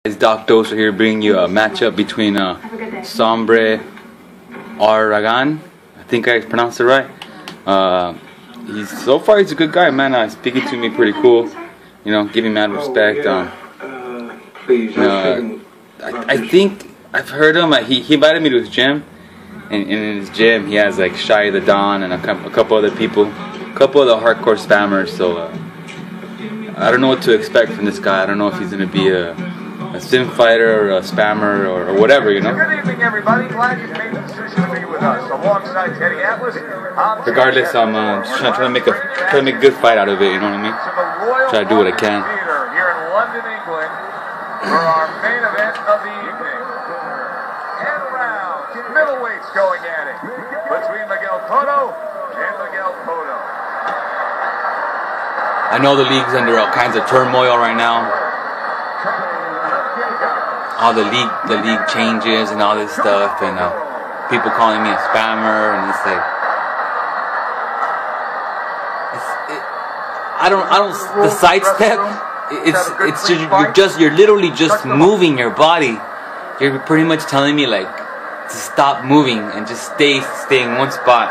It's Doc Doser here bringing you a matchup between Sombre Aragan. I think I pronounced it right. So far he's a good guy, man. Speaking to me pretty cool. You know, giving mad respect. I think I've heard him. He invited me to his gym, and in his gym he has like Shy the Don and a couple other people, a couple of the hardcore spammers. So I don't know what to expect from this guy. I don't know if he's gonna be a sim fighter or a spammer or whatever, you know. Good evening, everybody. Glad you've made the decision to be with us. Alongside Teddy Atlas. Regardless, I'm just trying to make a good fight out of it. You know what I mean? Try to do what I can. Here in London, England, for our main event of the evening. 10 rounds, middleweights going at it between Miguel Cotto and Miguel Cotto. I know the league's under all kinds of turmoil right now. All the league changes and all this stuff, and people calling me a spammer, and it's like, the sidestep. You're literally just moving your body. You're pretty much telling me like to stop moving and just stay in one spot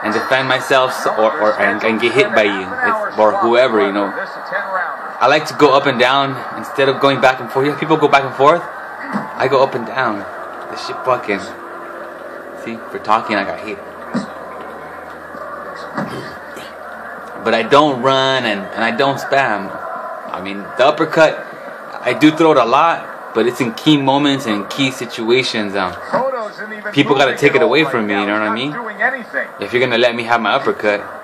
and defend myself, and get hit by you or whoever, you know. I like to go up and down instead of going back and forth. Yeah, people go back and forth. I go up and down. This shit fucking. See, for talking, I got hit. But I don't run and I don't spam. I mean, the uppercut, I do throw it a lot, but it's in key moments and key situations. People gotta take it away from me. You know what I mean? If you're gonna let me have my uppercut.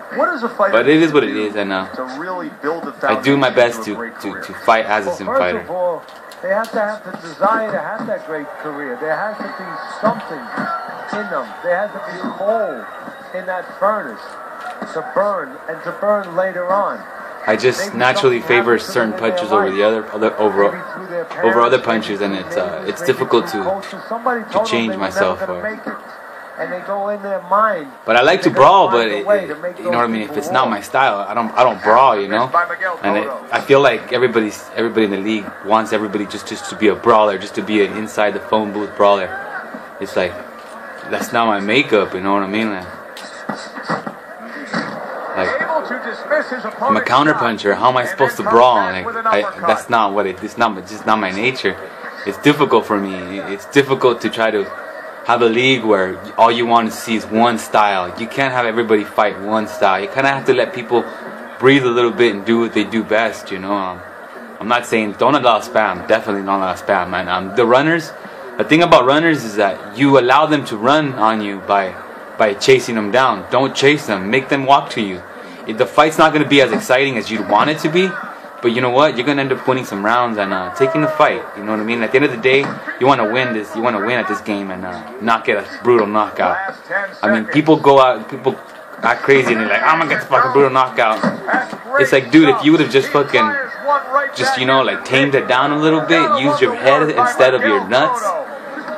But it is what it is, and I do my best to fight as a sim fighter. They have to have the desire to have that great career. There has to be something in them. There has to be coal in that furnace to burn, and to burn later on. I just naturally favor certain punches over the other punches, and it's difficult to change myself. And they go in their mind. But I like to brawl, but you know what I mean. If it's not my style, I don't brawl, you know. And I feel like everybody in the league wants everybody just to be a brawler, just to be an inside the phone booth brawler. It's like that's not my makeup, you know what I mean? Like I'm a counter puncher. How am I supposed to brawl? Like that's not what it. It's just not my nature. It's difficult for me. It's difficult to try to have a league where all you want to see is one style. You can't have everybody fight one style. You kind of have to let people breathe a little bit and do what they do best, you know. I'm not saying don't allow spam. Definitely don't allow spam, man. The runners, the thing about runners is that you allow them to run on you by chasing them down. Don't chase them. Make them walk to you. The fight's not going to be as exciting as you'd want it to be, but you know what? You're gonna end up winning some rounds and taking the fight. You know what I mean? At the end of the day, you want to win this. You want to win at this game and not get a brutal knockout. I mean, people act crazy and they're like, I'm gonna get the fucking brutal knockout. It's like, dude, if you would have just you know, like tamed it down a little bit, used your head instead of your nuts,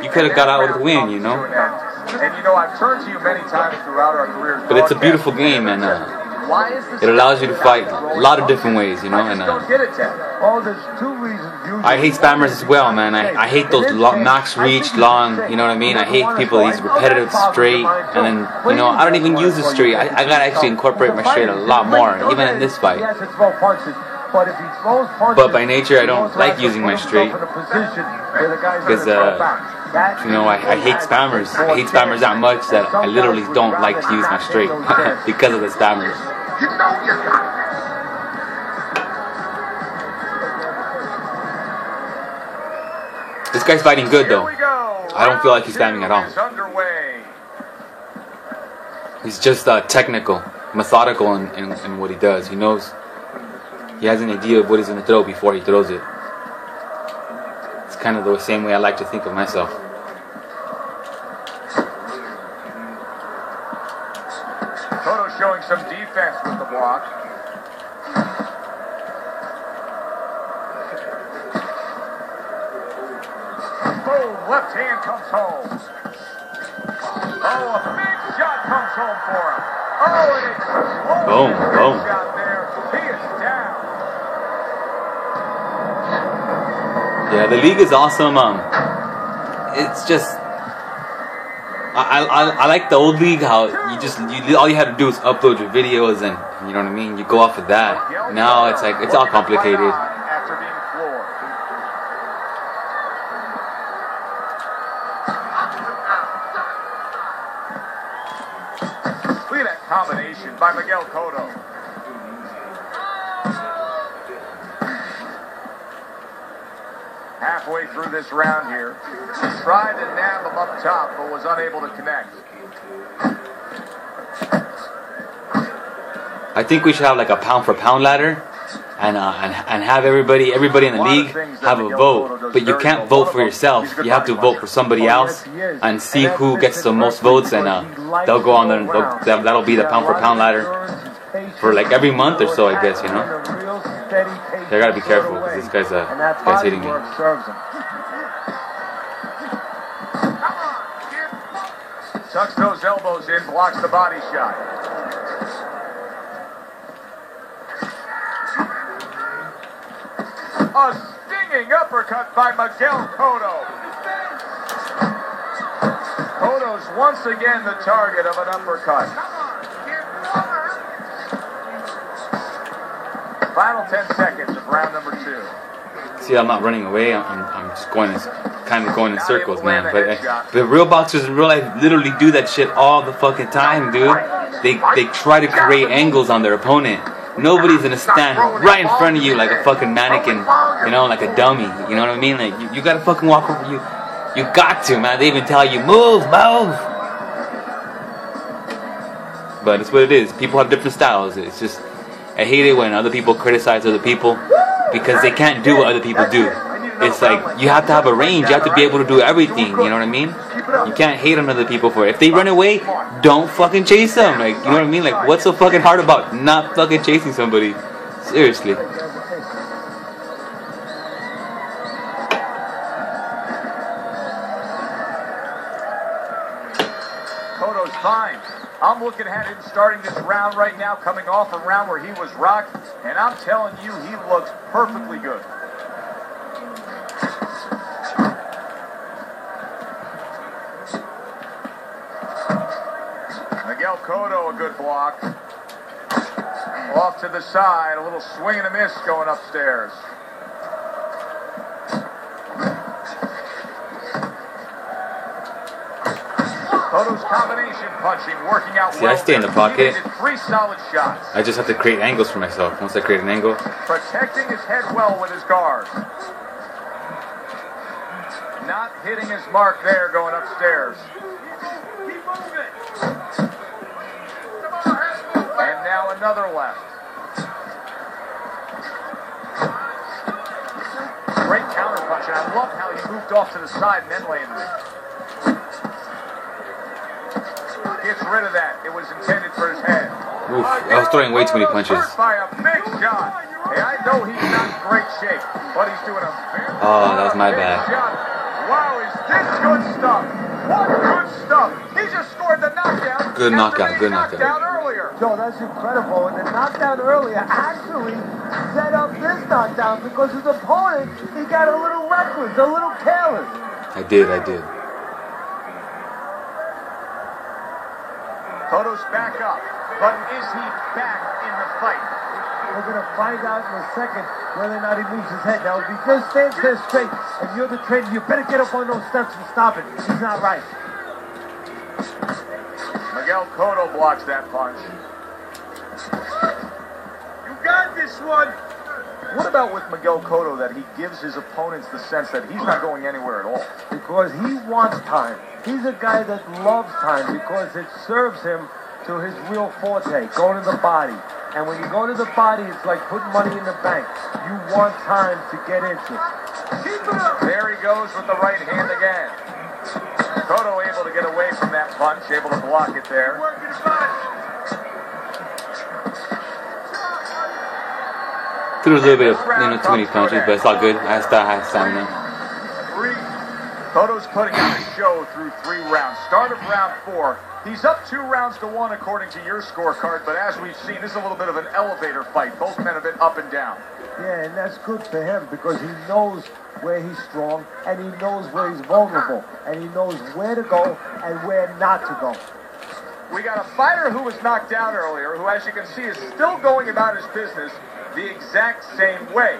you could have got out with a win. You know? And you know, I've turned to you many times throughout our careers. But it's a beautiful game, and it allows you to fight a lot of different ways, you know. And I hate spammers as well, man. I hate those max reach, long, you know what I mean. I hate people these repetitive straight, and then you know I don't even use the straight. I gotta actually incorporate my straight a lot more, even in this fight. But by nature, I don't like using my straight because you know, I hate spammers. I hate spammers that much that I literally don't like to use my straight because of the spammers. This guy's fighting good though. I don't feel like he's spamming at all. He's just technical, methodical in what he does. He knows, he has an idea of what he's going to throw before he throws it. It's kind of the same way I like to think of myself. Cotto showing some defense with the block. Boom, left hand comes home. Oh, a big shot comes home for him. Oh, and it's boom. Shot there. He is down. Yeah, the league is awesome. It's just I like the old league, how all you had to do is upload your videos and you know what I mean. You go off of that. Now it's like it's all complicated. After being floored. Look at that combination by Miguel Cotto. Halfway through this round here, tried to nab him up top, but was unable to connect. I think we should have like a pound for pound ladder, and have everybody in the league have a vote. But you can't vote for yourself. You have to vote for somebody else and see who gets the most votes, and they'll go on there. That'll be the pound for pound ladder for like every month or so, I guess. You know. I gotta be careful because this guy's hitting me. Tucks those elbows in, blocks the body shot. A stinging uppercut by Miguel Cotto. Cotto's once again the target of an uppercut. Final 10 seconds of round number 2. See, I'm not running away. I'm just kind of going in circles, man. But the real boxers in real life literally do that shit all the fucking time, dude. They try to create angles on their opponent. Nobody's gonna stand right in front of you like a fucking mannequin, you know, like a dummy. You know what I mean? Like you gotta fucking walk over. You got to, man. They even tell you move. But it's what it is. People have different styles. It's just. I hate it when other people criticize other people because they can't do what other people do. It's like you have to have a range. You have to be able to do everything. You know what I mean? You can't hate on other people for it. If they run away, don't fucking chase them. Like, you know what I mean? Like, what's so fucking hard about not fucking chasing somebody? Seriously. Cotto's fine. I'm looking at him starting this round right now, coming off a round where he was rocked, and I'm telling you, he looks perfectly good. Miguel Cotto, a good block. Off to the side, a little swing and a miss going upstairs. Cotto's combination punching, working out well. See, I stay in the pocket. 3 solid shots. I just have to create angles for myself. Once I create an angle. Protecting his head well with his guard. Not hitting his mark there going upstairs. Keep moving. And now another left. Great counter punch, and I love how he moved off to the side and then landed it. Gets rid of that. It was intended for his head. Oof, I was throwing way too many punches. By a big shot. Hey, I know he's not in great shape, but he's doing a very that was my bad. shot. Wow, is this good stuff? What good stuff? He just scored the knockdown. Good knockout, good knockout. Earlier. Joe, that's incredible. And the knockdown earlier actually set up this knockdown because his opponent, he got a little reckless, a little careless. I did. Cotto's back up, but is he back in the fight? We're going to find out in a second whether or not he moves his head. Now, if he just stands there straight and you're the trainer, you better get up on those steps and stop it. He's not right. Miguel Cotto blocks that punch. You got this one. What about with Miguel Cotto that he gives his opponents the sense that he's not going anywhere at all? Because he wants time. He's a guy that loves time because it serves him to his real forte, going to the body. And when you go to the body, it's like putting money in the bank. You want time to get into it. There he goes with the right hand again. Cotto able to get away from that punch, able to block it there. Threw a little bit of too many punches, but it's all good. I still have stamina. Cotto's putting on a show through 3 rounds. Start of round 4. He's up 2 rounds to 1 according to your scorecard, but as we've seen, this is a little bit of an elevator fight. Both men have been up and down. Yeah, and that's good for him because he knows where he's strong, and he knows where he's vulnerable, and he knows where to go and where not to go. We got a fighter who was knocked out earlier, who, as you can see, is still going about his business the exact same way.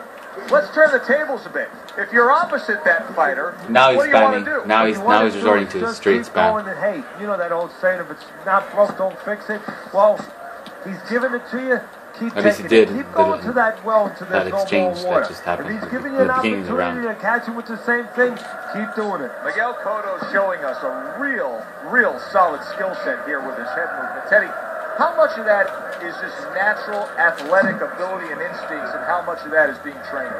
Let's turn the tables a bit. If you're opposite that fighter, now what he's do you want to spamming. do? Now he's resorting to just straight keep spam. going and, hey, you know that old saying, if it's not broke, don't fix it. Well, he's giving it to you. Keep At least he taking it. did. Keep going to that well until That there's no more exchange water. that just happened If he's in giving the you an beginning of the round. opportunity to catch him with the same thing, keep doing it. Miguel Cotto showing us a real solid skill set here with his head movement. Teddy, how much of that is just natural athletic ability and instincts, and how much of that is being trained?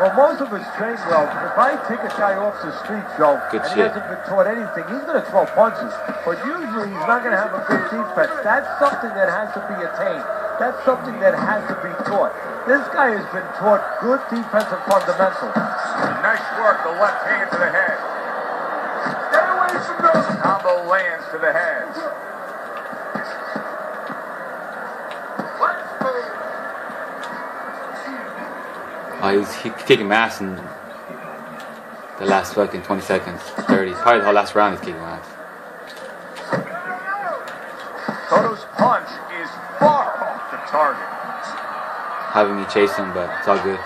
Well, most of it's trained well. If I take a guy off the street, Joe, Good and he shit. hasn't been taught anything, he's going to throw punches. But usually he's not going to have a good defense. That's something that has to be attained. That's something that has to be taught. This guy has been taught good defensive fundamentals. Nice work, the left hand to the head. Stay away from those. Combo lands to the head. He's kicking ass in the last fucking 20 seconds, 30. Probably the whole last round he's kicking ass. Cotto's punch is far off the target. Having me chase him, but it's all good.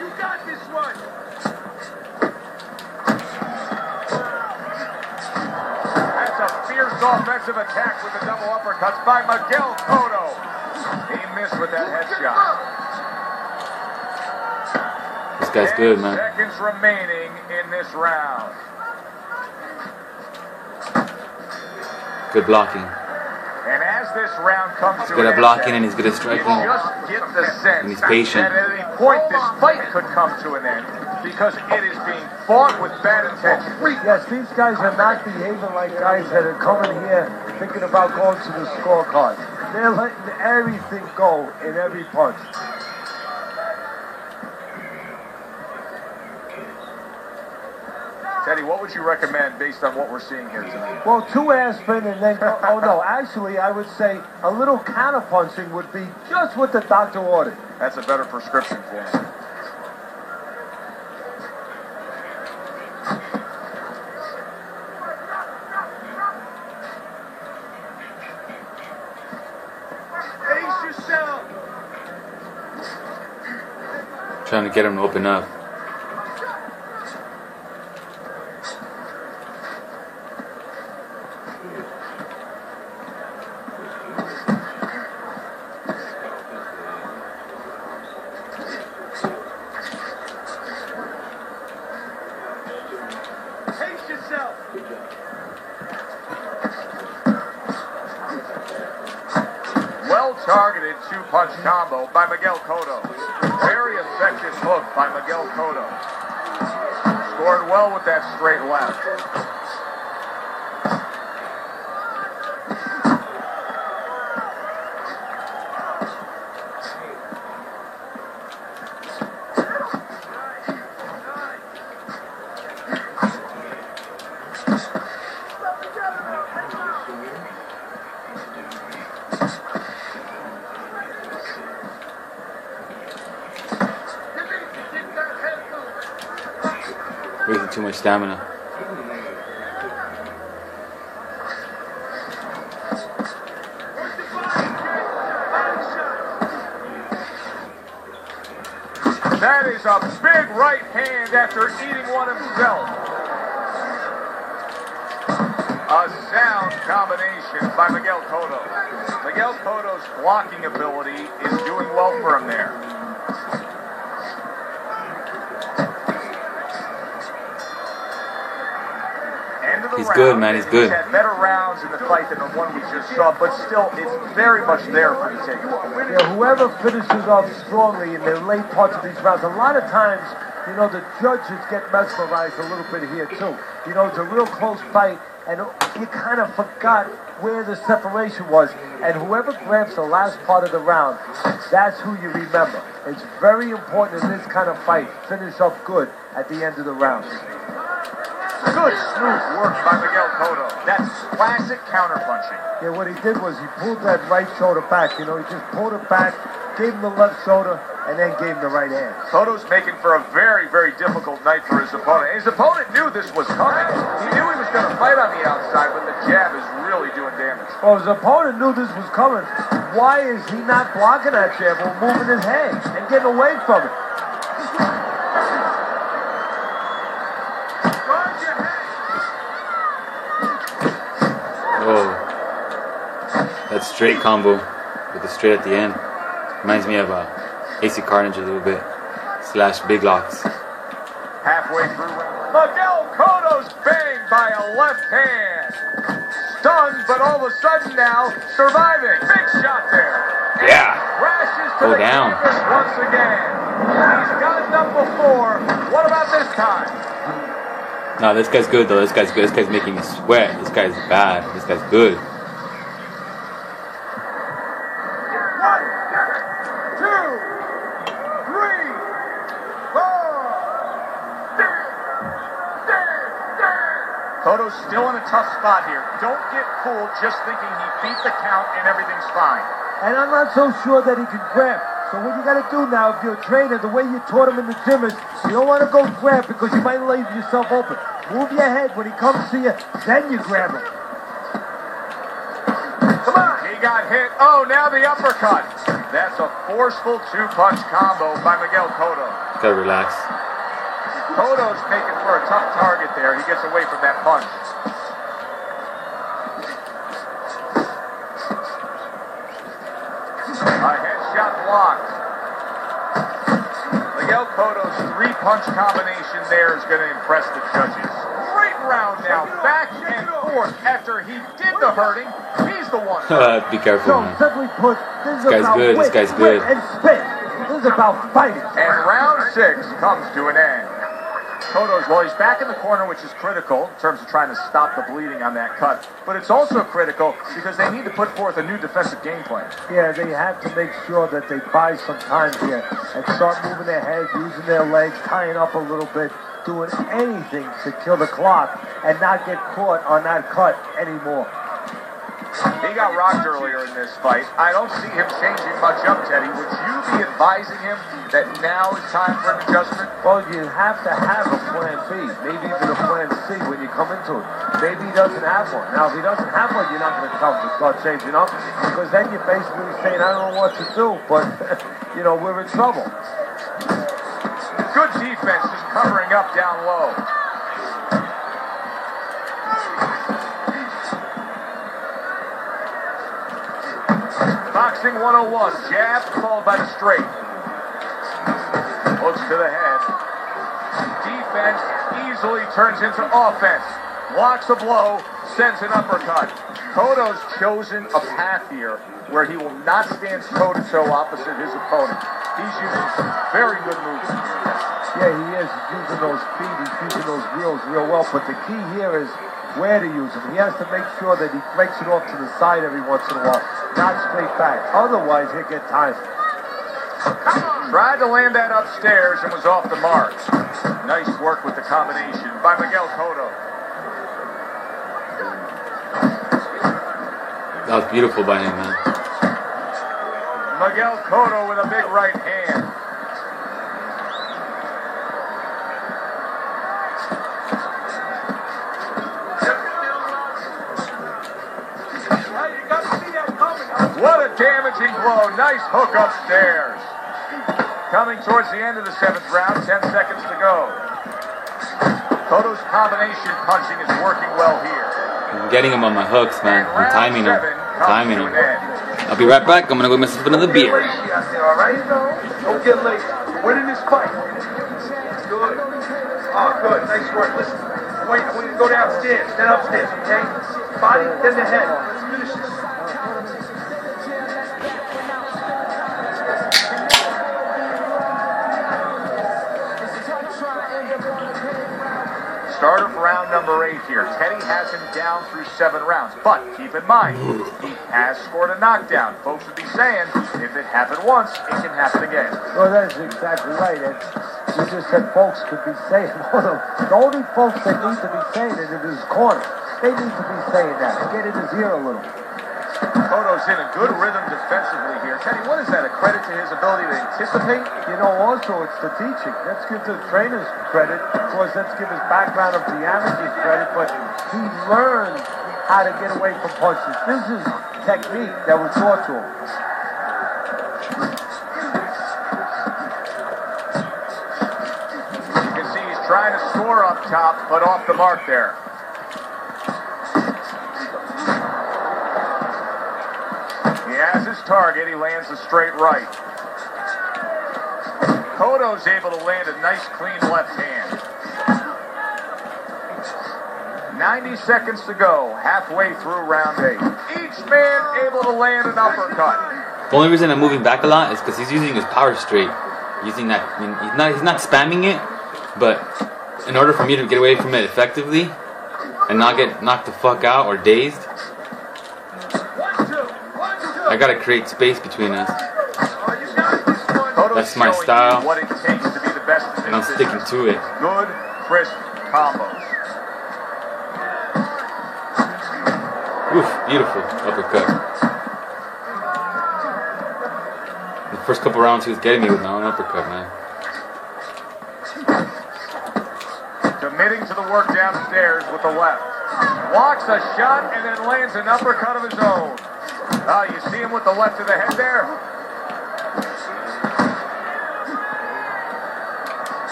You got this one. That's a fierce offensive attack with the double uppercuts by Miguel Cotto. He missed with that headshot. This guy's good, man. Seconds remaining in this round. Good blocking. And as this round comes He's to good an at blocking end, and he's good at you striking. just get the sense And he's patient. that at any point this fight could come to an end because it is being fought with bad intention. Yes, these guys are not behaving like guys that are coming here thinking about going to the scorecard. They're letting everything go in every punch. Teddy, what would you recommend based on what we're seeing here tonight? Well, 2 ass spin and then, oh no, actually I would say a little counter punching would be just what the doctor ordered. That's a better prescription for him. Pace yourself. Trying to get him to open up. Pace yourself. Well-targeted two-punch combo by Miguel Cotto. Very effective hook by Miguel Cotto. Scored well with that straight left. Wasting too much stamina. That is a big right hand after eating one himself. A sound combination by Miguel Cotto. Miguel Cotto's blocking ability is doing well for him there. He's good, man. He's good. He's had better rounds in the fight than the one we just saw, but still, it's very much there for the taking. Yeah, whoever finishes off strongly in the late parts of these rounds, a lot of times, you know, the judges get mesmerized a little bit here too. You know, it's a real close fight, and you kind of forgot where the separation was. And whoever grabs the last part of the round, that's who you remember. It's very important in this kind of fight. Finish up good at the end of the round. Good smooth work by Miguel Cotto. That's classic counterpunching. Yeah, what he did was he pulled that right shoulder back. You know, he just pulled it back, gave him the left shoulder, and then gave him the right hand. Cotto's making for a very, very difficult night for his opponent. His opponent knew this was coming. He knew he was going to fight on the outside, but the jab is really doing damage. Well, his opponent knew this was coming. Why is he not blocking that jab or moving his head and getting away from it? Oh, that straight combo with the straight at the end reminds me of AC Carnage a little bit, / Big Locks. Halfway through, Miguel Cotto's banged by a left hand. Stunned, but all of a sudden now surviving. Big shot there. And Yeah. Crashes to Go the down. canvas once again. He's got it done before. What about this time? No, this guy's good though. This guy's good. This guy's making me sweat. This guy's bad. This guy's good. 1, 2, 3, 4. Cotto's still in a tough spot here. Don't get fooled just thinking he beat the count and everything's fine. And I'm not so sure that he can grab. So what you got to do now, if you're a trainer, the way you taught him in the gym is, you don't want to go grab because you might leave yourself open. Move your head when he comes to you, then you grab him. Come on. He got hit. Oh, now the uppercut. That's a forceful two-punch combo by Miguel Cotto. Gotta relax. Cotto's making for a tough target there. He gets away from that punch. A headshot blocked. Miguel Cotto's 3-punch combination there is going to impress the judges. Great round now, back and forth. After he did the hurting, he's the one. Be careful, So man. simply put, this is This guy's about good, this wit, guy's wit, good. and spit. This is about fighting. And round 6 comes to an end. Cotto's, well, he's back in the corner, which is critical in terms of trying to stop the bleeding on that cut. But it's also critical because they need to put forth a new defensive game plan. Yeah, they have to make sure that they buy some time here and start moving their head, using their legs, tying up a little bit, doing anything to kill the clock and not get caught on that cut anymore. He got rocked earlier in this fight. I don't see him changing much up, Teddy. Would you be advising him that now is time for an adjustment? Well, you have to have a plan B, maybe even a plan C when you come into it. Maybe he doesn't have one. Now, if he doesn't have one, you're not going to tell him to start changing up because then you're basically saying, I don't know what to do, but, you know, we're in trouble. Good defense, just covering up down low. Boxing 101, jab followed by the straight. Looks to the head. Defense easily turns into offense. Blocks a blow, sends an uppercut. Cotto's chosen a path here where he will not stand toe-to-toe opposite his opponent. He's using some very good moves here. Yeah, he is. He's using those feet. He's using those wheels real well. But the key here is where to use them. He has to make sure that he breaks it off to the side every once in a while, not straight back. Otherwise, he'll get tired. Tried to land that upstairs and was off the mark. Nice work with the combination by Miguel Cotto. That was beautiful by him, man. Miguel Cotto with a big right hand. What a damaging blow. Nice hook upstairs. Coming towards the end of the 7th round, 10 seconds to go. Cotto's combination punching is working well here. I'm getting him on my hooks, man. I'm timing him. Timing him. Timing. I'll be right back. I'm gonna go get myself another beer. All right? Don't get late. You're winning this fight. Good. Oh, good. Nice work. Listen, wait, I want you to go downstairs, then upstairs, okay? Body, then the head. Let's finish this. Start of round number 8 here. Teddy has him down through 7 rounds. But keep in mind, he has scored a knockdown. Folks would be saying, if it happened once, it can happen again. Well, that's exactly right. And you just said folks could be saying, the only folks that need to be saying it in his corner. They need to be saying that. Get in his ear a little. Cotto's in a good rhythm defensively here. Teddy, what is that? A credit to his ability to anticipate? You know, also it's the teaching. Let's give the trainers credit. Of course, let's give his background of the amateurs credit, but he learned how to get away from punches. This is technique that was taught to him. You can see he's trying to score up top, but off the mark there. He has his target. He lands a straight right. Cotto's able to land a nice, clean left hand. 90 seconds to go, halfway through round 8. Each man able to land an uppercut. The only reason I'm moving back a lot is because he's using his power straight. Using that, I mean, he's not spamming it, but in order for me to get away from it effectively and not get knocked the fuck out or dazed, I gotta create space between us. That's my style, what it takes to be the best in and I'm sticking to it. Good, crisp combos. Oof, beautiful uppercut. The first couple rounds he was getting me with my own uppercut, man. Committing to the work downstairs with the left. Walks a shot and then lands an uppercut of his own. You see him with the left of the head there?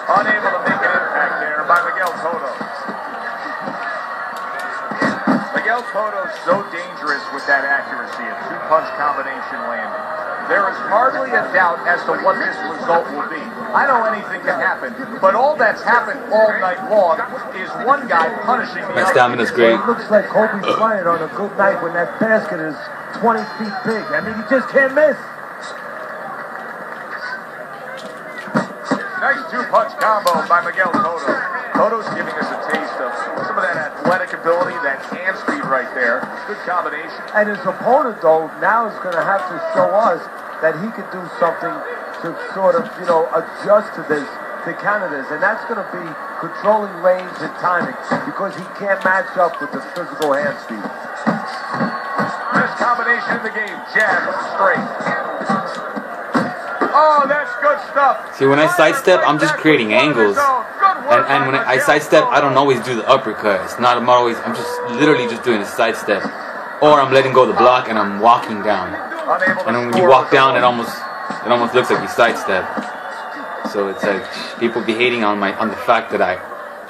Unable to make an impact there by Miguel Cotto. Miguel Cotto's so dangerous with that accuracy, a two-punch combination landing. There is hardly a doubt as to what this result will be. I know anything can happen, but all that's happened all night long is one guy punishing the other. My stamina's great. It looks like Kobe Bryant on a good night when that basket is 20 feet big. I mean, you just can't miss. Nice two-punch combo by Miguel Cotto. Cotto's giving us a taste of some of that athletic ability, that hand speed right there. Good combination. And his opponent, though, now is going to have to show us that he could do something to sort of, you know, adjust to this, to counter this. And that's going to be controlling range and timing because he can't match up with the physical hand speed. Best combination in the game, jab straight. Oh, that's good stuff. See, when I sidestep, I'm just creating angles. And when I sidestep, I don't always do the uppercut. It's not, I'm just literally just doing a sidestep. Or I'm letting go of the block and I'm walking down. And then when you walk down, it almost looks like you sidestep. So it's like, people be hating on the fact that I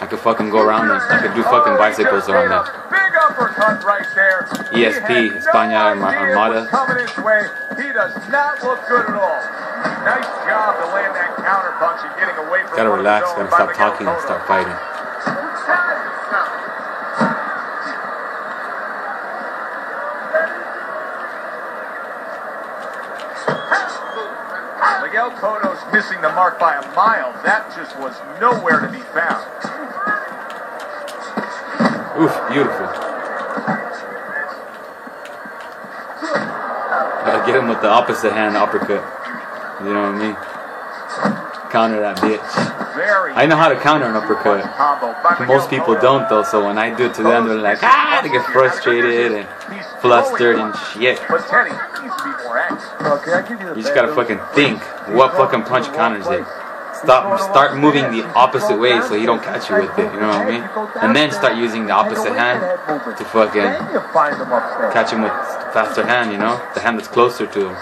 could fucking go around them. I could do fucking bicycles around them. Big uppercut right there. ESP, España Armada. Coming his way. He does not look good at all. Nice job to land that counter punch and getting away from Gotta relax, gotta stop talking and start fighting. Miguel Cotto's missing the mark by a mile. That just was nowhere to be found. Oof, beautiful. Gotta get him with the opposite hand uppercut. You know what I mean? Counter that bitch. I know how to counter an uppercut. Most people don't though, so when I do it to them, they're like, ah, they get frustrated and flustered and shit. But Teddy needs to be more active. You just gotta fucking think what fucking punch counters it. Start moving the opposite way so he don't catch you with it, you know what I mean? And then start using the opposite hand to fucking catch him with faster hand, you know? The hand that's closer to him.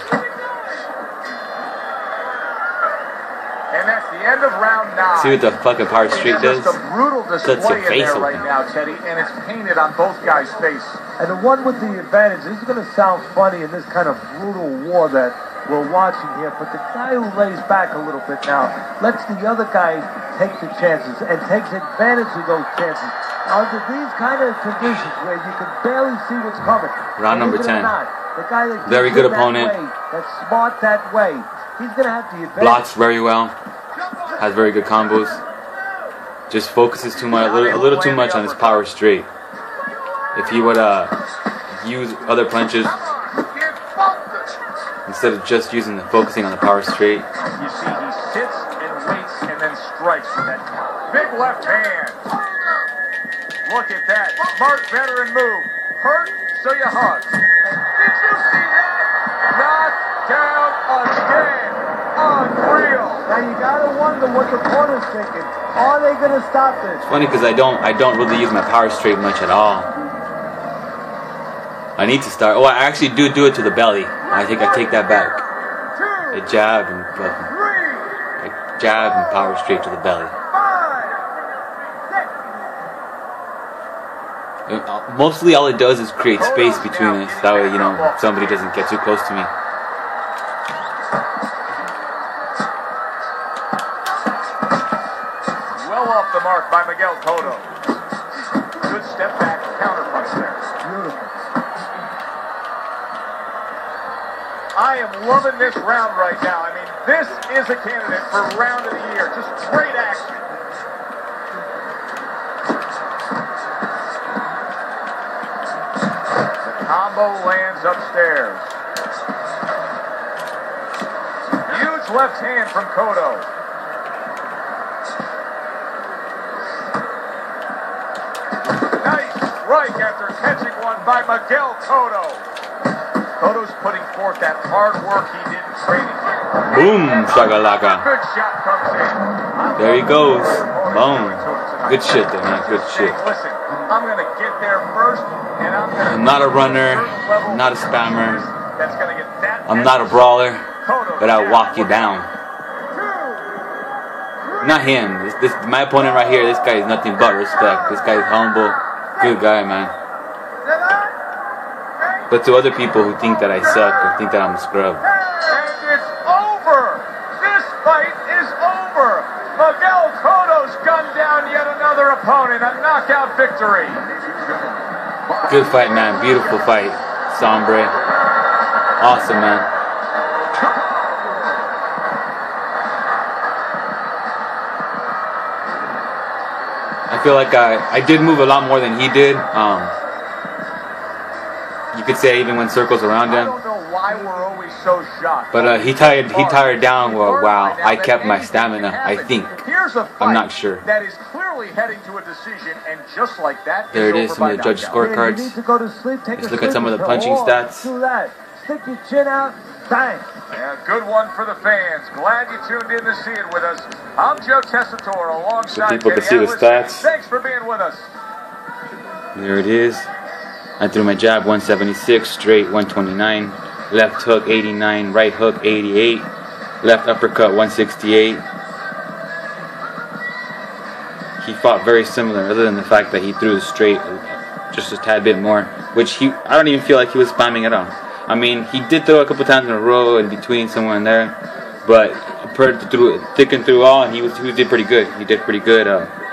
And that's the end of round 9. See what the fucking power straight does? Just a brutal display Cuts your in face there right open. now, Teddy, and it's painted on both guys' face. And the one with the advantage, this is going to sound funny in this kind of brutal war that we're watching here, but the guy who lays back a little bit now lets the other guy take the chances and takes advantage of those chances. Under these kind of conditions where you can barely see what's coming. Round number 10. The guy that Very good opponent. That's smart that way. He's going to have the advantage. Blocks very well. Has very good combos. Just focuses too much, a little too much on his power straight. If he would use other punches instead of just focusing on the power straight. You see, he sits and waits and then strikes with that big left hand. Look at that. Smart veteran move. Hurt, so you hug. And did you see Now you gotta wonder what the corner's thinking. Are they gonna stop this? It's funny because I don't really use my power straight much at all. I need to start. Oh, I actually do it to the belly. I think I take that back. I jab and power straight to the belly. Mostly all it does is create space between us. That way, you know, somebody doesn't get too close to me. Well off the mark by Miguel Cotto. Good step back counter punch there. Beautiful. I am loving this round right now. I mean, this is a candidate for round of the year. Just great action. Combo lands upstairs. Huge left hand from Cotto. Nice strike after catching one by Miguel Cotto. Cotto's putting forth that hard work he did in training. Boom, shakalaka. Good shot comes in. There he goes. Boom. Good shit there, man. Good shit. Listen, I'm going to get there first, and I'm not a runner, I'm not a spammer, I'm not a brawler, but I'll walk you down. Not him. This my opponent right here. This guy is nothing but respect. This guy is humble, good guy, man. But to other people who think that I suck or think that I'm a scrub, and it's over. This fight is over. Miguel Cotto's gunned down yet another opponent. A knockout victory. good fight, man. Beautiful fight, Sombre. Awesome, man. I feel like I did move a lot more than he did. You could say I even went circles around him. I don't know why we're always so shocked. But he tired down while I kept my stamina, I think. Here's a fight I'm not sure. that is clearly heading to a decision, and just like that, There it is, some of the judge scorecards. You need to go to sleep, take Let's a look at some of the sleeping punching pill. stats. Do that. Stick your chin out. Bang. Yeah, good one for the fans. Glad you tuned in to see it with us. I'm Joe Tessitore alongside So people can Kenny see the Atlas. stats. Thanks for being with us. There it is. I threw my jab 176, straight 129, left hook 89, right hook 88, left uppercut 168. He fought very similar, other than the fact that he threw the straight just a tad bit more, which I don't even feel like he was spamming at all. I mean, he did throw a couple times in a row in between somewhere in there, but thick and through all, he did pretty good. He did pretty good.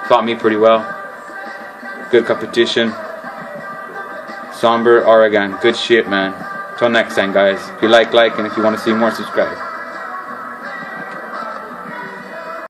Fought me pretty well. Good competition. Sombre, Oregon. Good shit, man. Till next time, guys. If you like, and if you want to see more, subscribe.